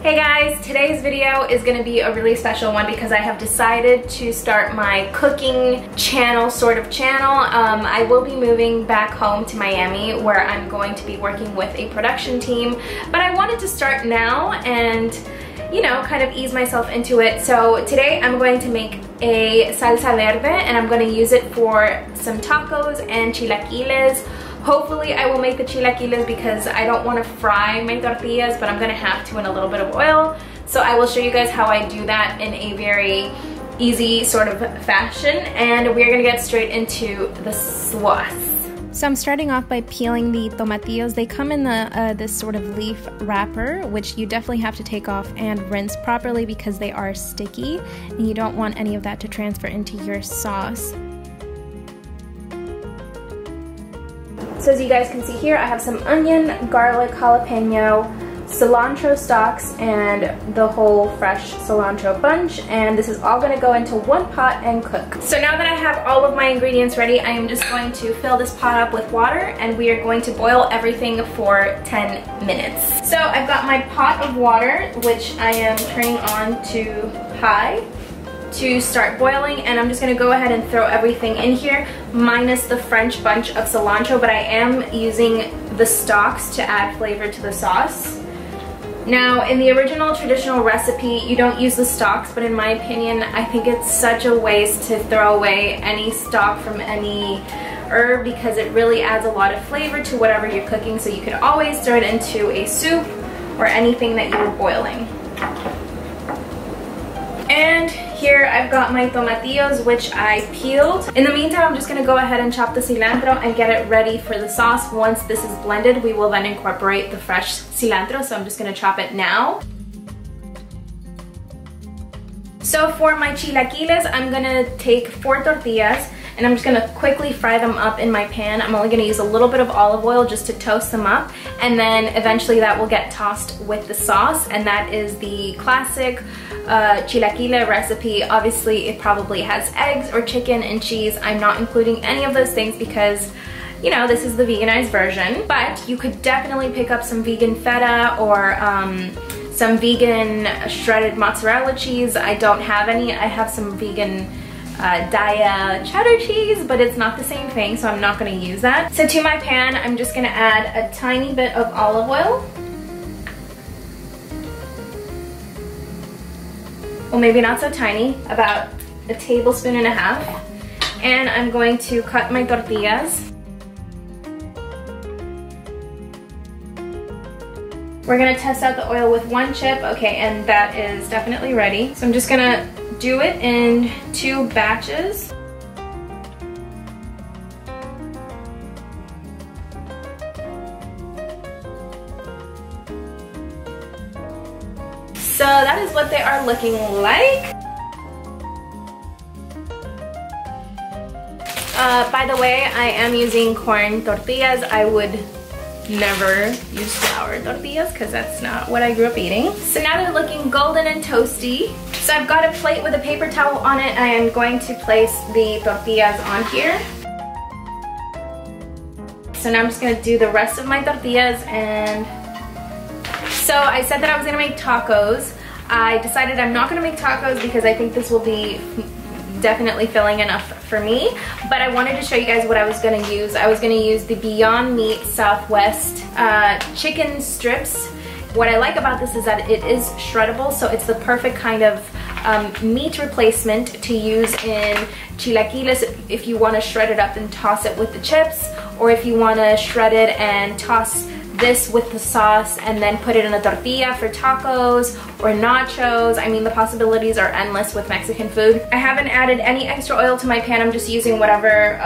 Hey guys, today's video is going to be a really special one because I have decided to start my cooking channel, I will be moving back home to Miami where I'm going to be working with a production team, but I wanted to start now and, you know, kind of ease myself into it. So today I'm going to make a salsa verde and I'm going to use it for some tacos and chilaquiles. Hopefully I will make the chilaquiles because I don't want to fry my tortillas, but I'm going to have to in a little bit of oil. So I will show you guys how I do that in a very easy sort of fashion, and we're going to get straight into the sauce. So I'm starting off by peeling the tomatillos. They come in this sort of leaf wrapper, which you definitely have to take off and rinse properly because they are sticky and you don't want any of that to transfer into your sauce. So as you guys can see here, I have some onion, garlic, jalapeno, cilantro stalks, and the whole fresh cilantro bunch, and this is all going to go into one pot and cook. So now that I have all of my ingredients ready, I am just going to fill this pot up with water and we are going to boil everything for 10 minutes. So I've got my pot of water, which I am turning on to high to start boiling, and I'm just going to go ahead and throw everything in here minus the French bunch of cilantro, but I am using the stalks to add flavor to the sauce. Now in the original traditional recipe you don't use the stalks, but in my opinion I think it's such a waste to throw away any stalk from any herb because it really adds a lot of flavor to whatever you're cooking, so you could always throw it into a soup or anything that you were boiling. And here I've got my tomatillos, which I peeled. In the meantime, I'm just going to go ahead and chop the cilantro and get it ready for the sauce. Once this is blended, we will then incorporate the fresh cilantro, so I'm just going to chop it now. So for my chilaquiles, I'm going to take 4 tortillas and I'm just going to quickly fry them up in my pan. I'm only going to use a little bit of olive oil just to toast them up, and then eventually that will get tossed with the sauce, and that is the classic chilaquile recipe. Obviously it probably has eggs or chicken and cheese. I'm not including any of those things because, you know, this is the veganized version, but you could definitely pick up some vegan feta or some vegan shredded mozzarella cheese. I don't have any. I have some vegan Daya cheddar cheese, but it's not the same thing, so I'm not going to use that. So to my pan, I'm just going to add a tiny bit of olive oil. Well, maybe not so tiny, about a tablespoon and a half. And I'm going to cut my tortillas. We're going to test out the oil with 1 chip. Okay, and that is definitely ready. So I'm just going to do it in 2 batches. So that is what they are looking like. By the way, I am using corn tortillas. I would never use flour tortillas because that's not what I grew up eating. So now they're looking golden and toasty. So I've got a plate with a paper towel on it. I am going to place the tortillas on here. So now I'm just going to do the rest of my tortillas. And so I said that I was going to make tacos. I decided I'm not going to make tacos because I think this will be definitely filling enough for me, but I wanted to show you guys what I was going to use. I was going to use the Beyond Meat Southwest chicken strips. What I like about this is that it is shreddable, so it's the perfect kind of meat replacement to use in chilaquiles if you want to shred it up and toss it with the chips, or if you want to shred it and toss this with the sauce and then put it in a tortilla for tacos or nachos. I mean, the possibilities are endless with Mexican food. I haven't added any extra oil to my pan. I'm just using whatever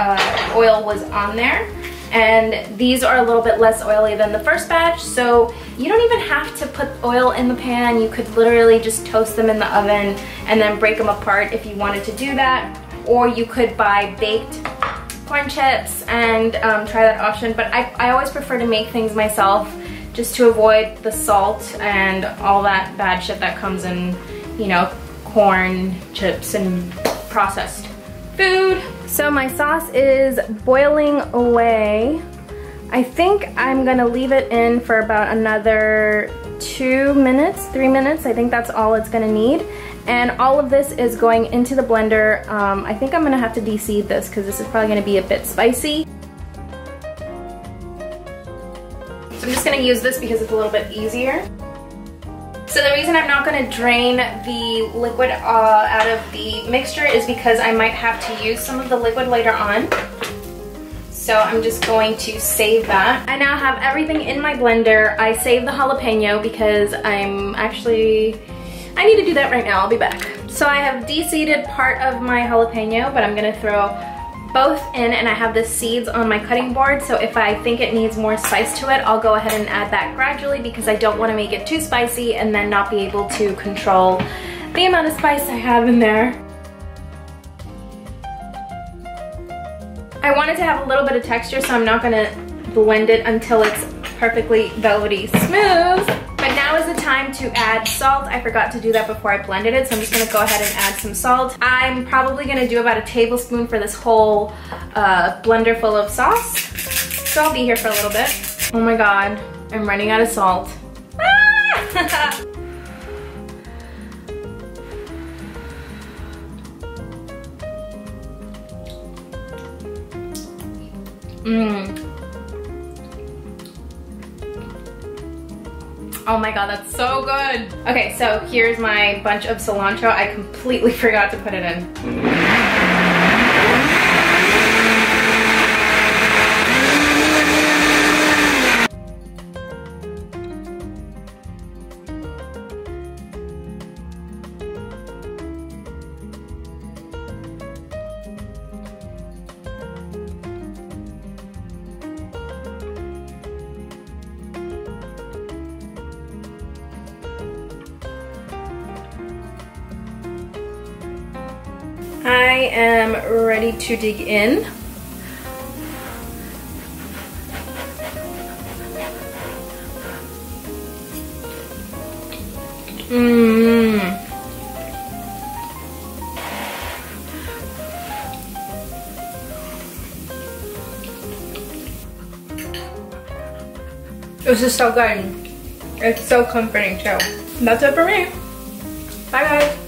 oil was on there. And these are a little bit less oily than the first batch, so you don't even have to put oil in the pan. You could literally just toast them in the oven and then break them apart if you wanted to do that. Or you could buy baked corn chips and try that option, but I always prefer to make things myself just to avoid the salt and all that bad shit that comes in, you know, corn chips and processed food. So my sauce is boiling away. I think I'm gonna leave it in for about another 2 minutes, 3 minutes. I think that's all it's gonna need. And all of this is going into the blender. I think I'm gonna have to de-seed this because this is probably gonna be a bit spicy. So I'm just gonna use this because it's a little bit easier. So the reason I'm not gonna drain the liquid out of the mixture is because I might have to use some of the liquid later on. So I'm just going to save that. I now have everything in my blender. I saved the jalapeno because I need to do that right now. I'll be back. So I have de-seeded part of my jalapeno, but I'm gonna throw both in, and I have the seeds on my cutting board, so if I think it needs more spice to it, I'll go ahead and add that gradually because I don't want to make it too spicy and then not be able to control the amount of spice I have in there. I want it to have a little bit of texture, so I'm not gonna blend it until it's perfectly velvety smooth. But now is the time to add salt. I forgot to do that before I blended it, so I'm just gonna go ahead and add some salt. I'm probably gonna do about a tablespoon for this whole blender full of sauce. So I'll be here for a little bit. Oh my God, I'm running out of salt. Ah! Oh my God, that's so good. Okay, so here's my bunch of cilantro. I completely forgot to put it in. I am ready to dig in. This is so good. It's so comforting too. That's it for me. Bye guys.